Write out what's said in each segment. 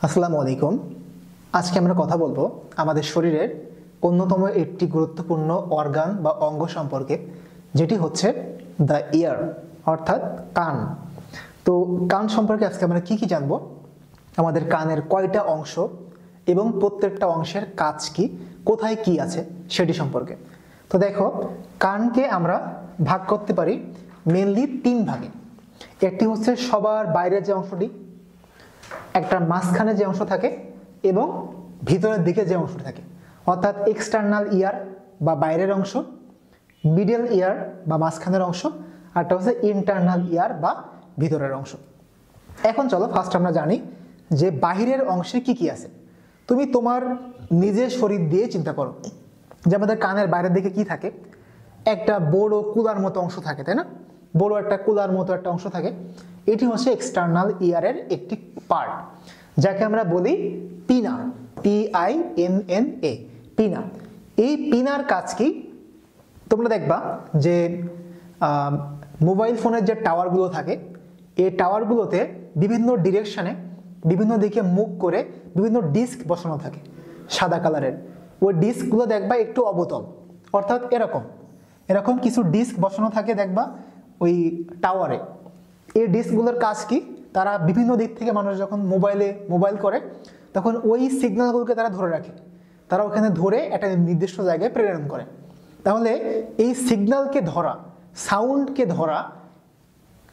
আসসালামু আলাইকুম। আজকে আমরা কথা বলবো আমাদের শরীরের অন্যতম একটি গুরুত্বপূর্ণ অর্গান বা অঙ্গ সম্পর্কে, যেটি হচ্ছে দ্য ইয়ার, অর্থাৎ কান। তো কান সম্পর্কে আজকে আমরা কি জানবো, আমাদের কানের কয়টা অংশ এবং প্রত্যেকটা অংশের কাজ কি, কোথায় কি আছে সেটি সম্পর্কে। তো দেখো, কানকে আমরা ভাগ করতে পারি মেনলি তিন ভাগে। একটি হচ্ছে সবার বাইরের যে অংশটি, একটা মাঝখানে যে অংশ থাকে এবং ভিতরের দিকে যে অংশ থাকে, অর্থাৎ এক্সটার্নাল ইয়ার বা বাইরের অংশ, মিডল ইয়ার বা মাঝখানের অংশ, আরটা হচ্ছে ইন্টারনাল ইয়ার বা ভিতরের অংশ। এখন চলো ফার্স্ট আমরা জানি যে বাহিরের অংশে কি কি আছে। তুমি তোমার নিজের শরীর দিয়ে চিন্তা করো যে আমাদের কানের বাইরের দিকে কি থাকে। একটা বড় কুলার মতো অংশ থাকে, তাই না? বড় একটা কুলার মতো একটা অংশ থাকে। এটি হচ্ছে এক্সটার্নাল ইয়ারের একটি পার্ট, যাকে আমরা বলি পিনা, PINNA, পিনা। এই পিনার কাজ কি? তোমরা দেখবা যে মোবাইল ফোনের যে টাওয়ারগুলো থাকে, এই টাওয়ারগুলোতে বিভিন্ন ডিরেকশনে, বিভিন্ন দিকে মুখ করে বিভিন্ন ডিস্ক বসানো থাকে সাদা কালারের। ওই ডিস্কগুলো দেখবা একটু অবতল, অর্থাৎ এরকম এরকম কিছু ডিস্ক বসানো থাকে দেখবা ওই টাওয়ারে। এই ডিস্কগুলোর কাজ কি? তারা বিভিন্ন দিক থেকে মানুষ যখন মোবাইল করে তখন ওই সিগন্যালগুলোকে তারা ধরে রাখে, তারা ওখানে ধরে একটা নির্দিষ্ট জায়গায় প্রেরণ করে। তাহলে এই সিগন্যালকে ধরা, সাউন্ডকে ধরা,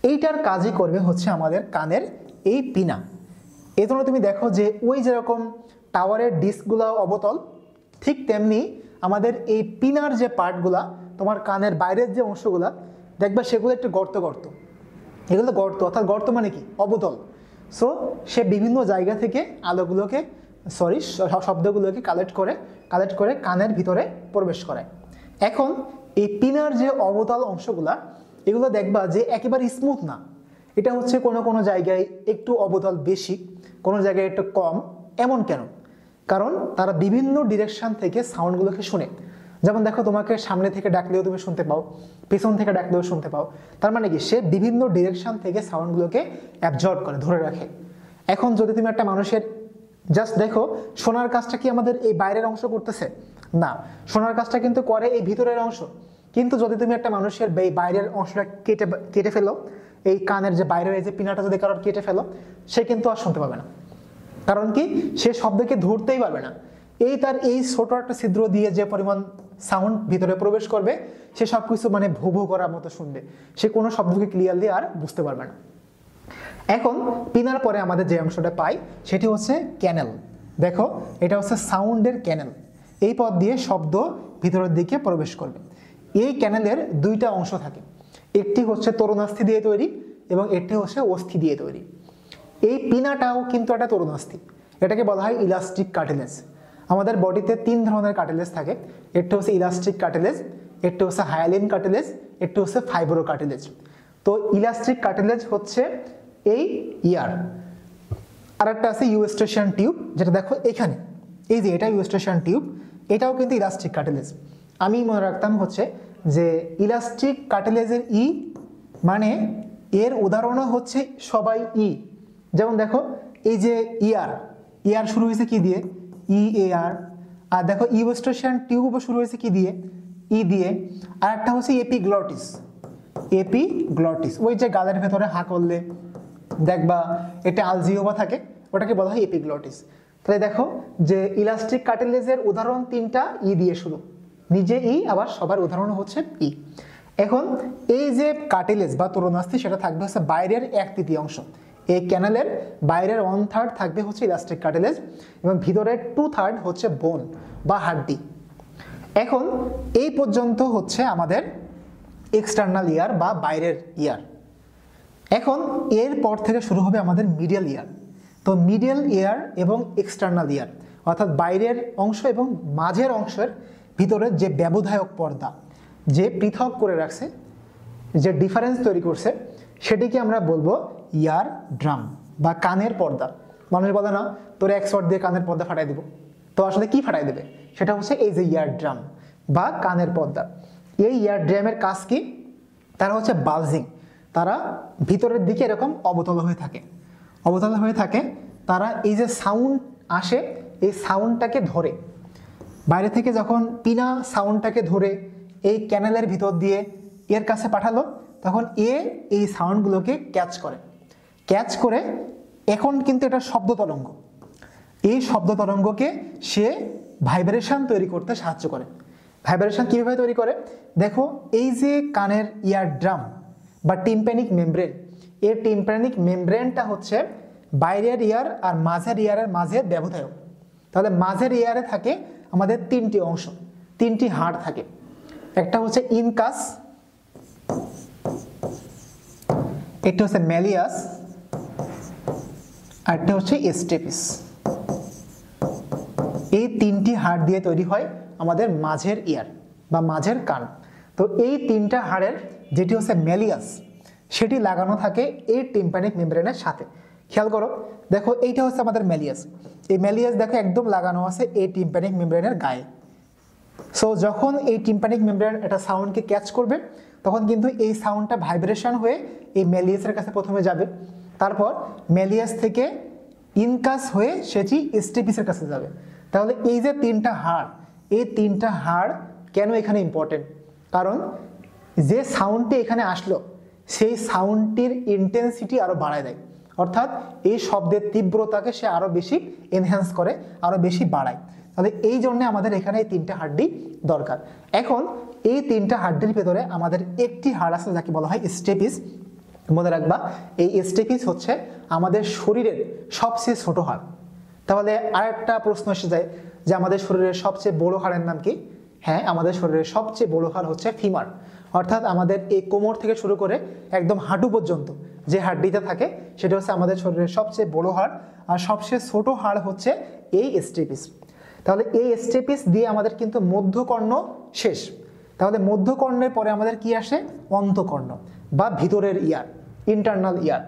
এইটার কাজই করবে হচ্ছে আমাদের কানের এই পিনা। এই জন্য তুমি দেখো যে ওই যেরকম টাওয়ারের ডিস্কগুলো অবতল, ঠিক তেমনি আমাদের এই পিনার যে পার্টগুলা, তোমার কানের বাইরের যে অংশগুলা দেখবা সেগুলো একটু গর্ত গর্ত। এগুলো গর্ত, অর্থাৎ গর্ত মানে কি? অবতল। সো সে বিভিন্ন জায়গা থেকে আলোগুলোকে শব্দগুলোকে কালেক্ট করে কানের ভিতরে প্রবেশ করে। এখন এই পিনার যে অবতল অংশগুলা, এগুলো দেখবা যে একেবারে স্মুথ না। এটা হচ্ছে কোনো কোনো জায়গায় একটু অবতল বেশি, কোনো জায়গায় একটু কম। এমন কেন? কারণ তারা বিভিন্ন ডিরেকশন থেকে সাউন্ডগুলোকে শুনে। যেমন দেখো, তোমাকে সামনে থেকে ডাকলেও তুমি শুনতে পাও, পেছন থেকে ডাকলেও শুনতে পাও। তার মানে কি? সে বিভিন্ন ডিরেকশন থেকে সাউন্ডগুলোকে অ্যাবজর্ব করে, ধরে রাখে। এখন যদি তুমি একটা মানুষের জাস্ট দেখো, শোনার কাজটা কি আমাদের এই বাইরের অংশ করতেছে? না, শোনার কাজটা কিন্তু করে এই ভিতরের অংশ। কিন্তু যদি তুমি একটা মানুষের এই বাইরের অংশটা কেটে ফেলো, এই কানের যে বাইরের এই যে পিনাটা যদি কারোর কেটে ফেলো, সে কিন্তু আর শুনতে পাবে না। কারণ কি? সে শব্দকে ধরতেই পারবে না। এই ছোট একটা ছিদ্র দিয়ে যে পরিমাণ সাউন্ড ভিতরে প্রবেশ করবে, সে সবকিছু মানে ভু ভু করার মতো শুনবে, সে কোনো শব্দকে ক্লিয়ারলি আর বুঝতে পারবে না। এখন পিনার পরে আমাদের যে অংশটা পাই সেটি হচ্ছে ক্যানেল। দেখো, এটা হচ্ছে সাউন্ডের ক্যানেল। এই পথ দিয়ে শব্দ ভিতরের দিকে প্রবেশ করবে। এই ক্যানেলের দুইটা অংশ থাকে, একটি হচ্ছে তরুণাস্থি দিয়ে তৈরি এবং একটি হচ্ছে অস্থি দিয়ে তৈরি। এই পিনাটাও কিন্তু একটা তরুণাস্থি, এটাকে বলা হয় ইলাস্টিক কার্টিলেজ। আমাদের বডিতে তিন ধরনের কার্টিলেজ থাকে, একটা হচ্ছে ইলাস্টিক কার্টিলেজ, একটা হচ্ছে হায়ালিন কার্টিলেজ, একটা হচ্ছে ফাইব্রো কার্টিলেজ। তো ইলাস্টিক কার্টিলেজ হচ্ছে এই ইয়ার। আর একটা আছে ইউস্টেশন টিউব, যেটা দেখো এখানে, এই যে এটা ইউস্টেশন টিউব, এটাও কিন্তু ইলাস্টিক কার্টিলেজ। আমি মনে রাখতাম হচ্ছে যে ইলাস্টিক কার্টিলেজের ই মানে এর উদাহরণও হচ্ছে সবাই ই। যেমন দেখো, এই যে ইয়ার শুরু হয়েছে কি দিয়ে? EAR। আর দেখো ইউস্টেশন টিউবও শুরু হয়েছে কি দিয়ে? ই দিয়ে। আর একটা হচ্ছে এপিগ্লটিস, ওই যে গালের ভেতরে হা করলে দেখবা একটা আলজিওবা থাকে, ওটাকে বলা হয় এপিগ্লটিস। তাহলে দেখো যে ইলাস্টিক কার্টিলেজের উদাহরণ তিনটা ই দিয়ে শুরু, নিজে ই, আবার সবার উদাহরণ হচ্ছে ই। এখন এই যে কার্টিলেজ বা তরুণাস্থি, সেটা থাকবে হচ্ছে বাইরের 1/3 এই ক্যানেলের বাইরের 1/3 থাকবে হচ্ছে ইলাস্টিক কার্টিলেজ এবং ভিতরের 2/3 হচ্ছে বোন বা হাড্ডি। এখন এই পর্যন্ত হচ্ছে আমাদের এক্সটার্নাল ইয়ার বা বাইরের ইয়ার। এখন এর পর থেকে শুরু হবে আমাদের মিডল ইয়ার। তো মিডল ইয়ার এবং এক্সটার্নাল ইয়ার, অর্থাৎ বাইরের অংশ এবং মাঝের অংশের ভিতরের যে ব্যবধায়ক পর্দা, যে পৃথক করে রাখছে, যে ডিফারেন্স তৈরি করছে, সেটিকে আমরা বলবো ইয়ার ড্রাম বা কানের পর্দা। মানুষ বলে না, তোর এক শট দিয়ে কানের পর্দা ফাটাই দিব, তো আসলে কি ফাটাই দেবে? সেটা হচ্ছে এই যে ইয়ার ড্রাম বা কানের পর্দা। এই ইয়ার ড্রামের কাজ কি? তারা হচ্ছে বালজিং, তারা ভিতরের দিকে এরকম অবতল হয়ে থাকে। তারা এই যে সাউন্ড আসে এই সাউন্ডটাকে ধরে, বাইরে থেকে যখন পিনা সাউন্ডটাকে ধরে এই ক্যানেলের ভিতর দিয়ে এর কাছে পাঠালো, তখন এই সাউন্ডগুলোকে ক্যাচ করে এখন কিন্তু এটা শব্দ তরঙ্গ, এই শব্দ তরঙ্গকে সে ভাইব্রেশন তৈরি করতে সাহায্য করে। ভাইব্রেশন কীভাবে তৈরি করে দেখো, এই যে কানের ইয়ার ড্রাম বা টিম্প্যানিক মেমব্রেন, এই টিম্প্যানিক মেমব্রেনটা হচ্ছে বাইরের ইয়ার আর মাঝের ইয়ারের মাঝে ব্যবধায়ক। তাহলে মাঝের ইয়ারে থাকে আমাদের তিনটি অংশ, তিনটি হাড় থাকে। একটা হচ্ছে ইনকাস, একটা হচ্ছে ম্যালিয়াস, আর একটা হচ্ছে স্টেপিস। এই তিনটি হাড় দিয়ে তৈরি হয় আমাদের মাঝের ইয়ার বা মাঝের কান। তো এই তিনটা হাড়ের যেটি হচ্ছে ম্যালিয়াস, সেটি লাগানো থাকে এই টিম্প্যানিক মেমব্রেনের সাথে। খেয়াল করো, দেখো এইটা হচ্ছে আমাদের ম্যালিয়াস। এই ম্যালিয়াস দেখো একদম লাগানো আছে এই টিম্প্যানিক মেমব্রেনের গায়ে। সো যখন এই টিম্প্যানিক মেমব্রেন একটা সাউন্ডকে ক্যাচ করবে, তখন কিন্তু এই সাউন্ডটা ভাইব্রেশন হয়ে এই ম্যালিয়াসের কাছে প্রথমে যাবে, তারপর ম্যালিয়াস থেকে ইনকাস হয়ে সেটি স্টেপিসের কাছে যাবে। তাহলে এই যে তিনটা হাড়, এই তিনটা হাড় কেন এখানে ইম্পর্টেন্ট? কারণ যে সাউন্ডটি এখানে আসলো সেই সাউন্ডটির ইন্টেন্সিটি আরো বাড়ায় দেয়, অর্থাৎ এই শব্দের তীব্রতাকে সে আরো বেশি এনহ্যান্স করে, আরো বেশি বাড়ায়। তাহলে এই জন্য আমাদের এখানে এই তিনটা হাড্ডি দরকার। এখন এই তিনটা হাড্ডির ভেতরে আমাদের একটি হাড় আছে যাকে বলা হয় স্টেপিস। মনে রাখবা, এই স্টেপিস হচ্ছে আমাদের শরীরের সবচেয়ে ছোট হাড়। তাহলে আরেকটা প্রশ্ন এসে যায় যে আমাদের শরীরের সবচেয়ে বড় হাড়ের নাম কি? হ্যাঁ, আমাদের শরীরের সবচেয়ে বড় হাড় হচ্ছে ফিমার, অর্থাৎ আমাদের এই কোমর থেকে শুরু করে একদম হাঁটু পর্যন্ত যে হাড্ডিটা থাকে সেটা হচ্ছে আমাদের শরীরের সবচেয়ে বড় হাড়। আর সবচেয়ে ছোট হাড় হচ্ছে এই স্টেপিস। তাহলে এই স্টেপিস দিয়ে আমাদের কিন্তু মধ্যকর্ণ শেষ। তাহলে মধ্যকর্ণের পরে আমাদের কি আসে? অন্তকর্ণ বা ভিতরের ইয়ার, ইন্টারনাল ইয়ার।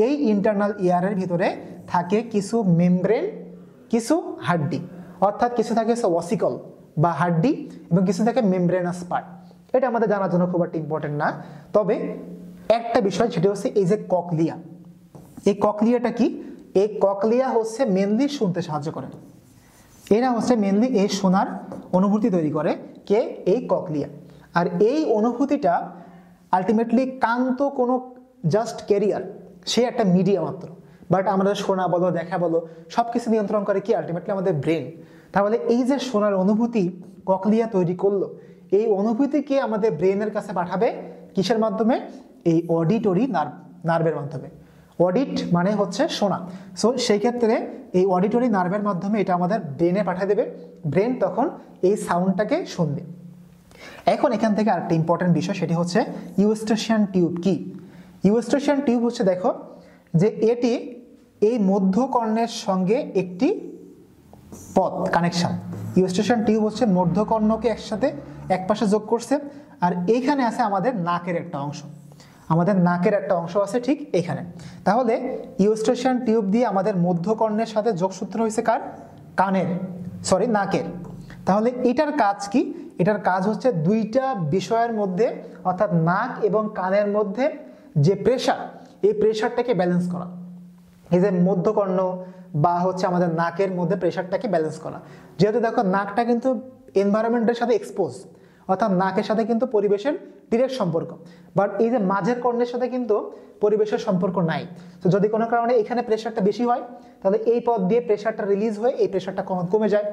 এই ইন্টারনাল ইয়ারের ভিতরে থাকে কিছু মেমব্রেন, কিছু হাড্ডি, অর্থাৎ কিছু থাকে ওসিকল বা হাড্ডি এবং কিছু থাকে মেমব্রেনাস পার্ট। এটা আমাদের জানার জন্য খুব একটা ইম্পর্টেন্ট না। তবে একটা বিষয় সেটা হচ্ছে এই যে ককলিয়া। এই ককলিয়াটা কি? এই ককলিয়া হচ্ছে মেনলি শুনতে সাহায্য করে। এরা হচ্ছে মেনলি এই শোনার অনুভূতি তৈরি করে কে? এই ককলিয়া। আর এই অনুভূতিটা আলটিমেটলি কান তো কোনো জাস্ট ক্যারিয়ার, সে একটা মিডিয়া মাত্র। বাট আমরা শোনা বলো, দেখা বলো, সব কিছু নিয়ন্ত্রণ করে কি? আলটিমেটলি আমাদের ব্রেন। তাহলে এই যে শোনার অনুভূতি ককলিয়া তৈরি করলো, এই অনুভূতিকে আমাদের ব্রেনের কাছে পাঠাবে কিসের মাধ্যমে? এই অডিটরি নার্ভের মাধ্যমে। অডিট মানে হচ্ছে শোনা। সো সেই ক্ষেত্রে এই অডিটরি নার্ভের মাধ্যমে এটা আমাদের ব্রেনে পাঠিয়ে দেবে। ব্রেন তখন এই সাউন্ডটাকে শুনবে। এখন এখান থেকে আরেকটা ইম্পর্টেন্ট বিষয়, সেটি হচ্ছে ইউস্টেশিয়ান টিউব কি? ইউস্টেশিয়ান টিউব হচ্ছে দেখো যে এটি এই মধ্যকর্ণের সঙ্গে একটি পথ কানেকশন। ইউস্টেশিয়ান টিউব হচ্ছে মধ্যকর্ণকে একসাথে একপাশে যোগ করছে। আর এইখানে আছে আমাদের নাকের একটা অংশ, আমাদের নাকের একটা অংশ আছে ঠিক এখানে। তাহলে ইউস্টেশিয়ান টিউব দিয়ে আমাদের মধ্যকর্ণের সাথে যোগসূত্র হয়েছে কার? নাকের। তাহলে এটার কাজ কি? এটার কাজ হচ্ছে দুইটা বিষয়ের মধ্যে, অর্থাৎ নাক এবং কানের মধ্যে যে প্রেশার, এই প্রেশারটাকে ব্যালেন্স করা। এই যে মধ্যকর্ণ বা হচ্ছে আমাদের নাকের মধ্যে প্রেশারটাকে ব্যালেন্স করা। যেহেতু দেখো নাকটা কিন্তু এনভায়রনমেন্টের সাথে এক্সপোজ, অর্থাৎ নাকের সাথে কিন্তু পরিবেশের ডিরেক্ট সম্পর্ক। বাট এই যে মাঝের কর্ণের সাথে কিন্তু পরিবেশের সম্পর্ক নাই। তো যদি কোনো কারণে এখানে প্রেশারটা বেশি হয়, তাহলে এই পথ দিয়ে প্রেশারটা রিলিজ হয়ে এই প্রেশারটা কমে যায়।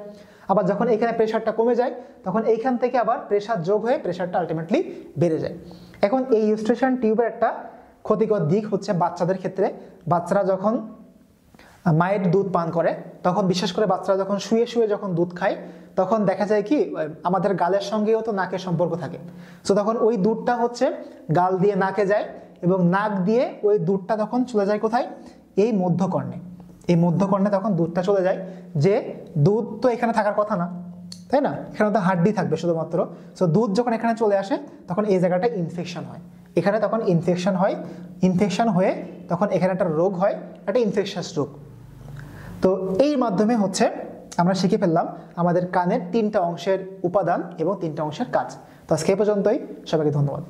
আবার যখন এখানে প্রেশারটা কমে যায়, তখন এইখান থেকে আবার প্রেশার যোগ হয়ে প্রেশারটা আলটিমেটলি বেড়ে যায়। এখন এই ইউস্টেশিয়ান টিউবের একটা ক্ষতিকর দিক হচ্ছে বাচ্চাদের ক্ষেত্রে, বাচ্চারা যখন মায়ের দুধ পান করে, তখন বিশেষ করে বাচ্চারা যখন শুয়ে শুয়ে যখন দুধ খায়, তখন দেখা যায় কি আমাদের গালের সঙ্গেও তো নাকের সম্পর্ক থাকে। সো তখন ওই দুধটা হচ্ছে গাল দিয়ে নাকে যায় এবং নাক দিয়ে ওই দুধটা তখন চলে যায় কোথায়? এই মধ্যকর্ণে। এই মধ্যকর্ণে তখন দুধটা চলে যায়, যে দুধ তো এখানে থাকার কথা না, তাই না? এখানে তো হাড্ডি থাকবে শুধুমাত্র। সো দুধ যখন এখানে চলে আসে, তখন এই জায়গাটা ইনফেকশন হয়। এখানে তখন ইনফেকশন হয়, ইনফেকশন হয়ে তখন এখানে একটা রোগ হয়, একটা ইনফেকশাস রোগ। তো এই মাধ্যমে হচ্ছে আমরা শিখে ফেললাম আমাদের কানের তিনটা অংশের উপাদান এবং তিনটা অংশের কাজ। তো আজকে এই পর্যন্তই, সবাইকে ধন্যবাদ।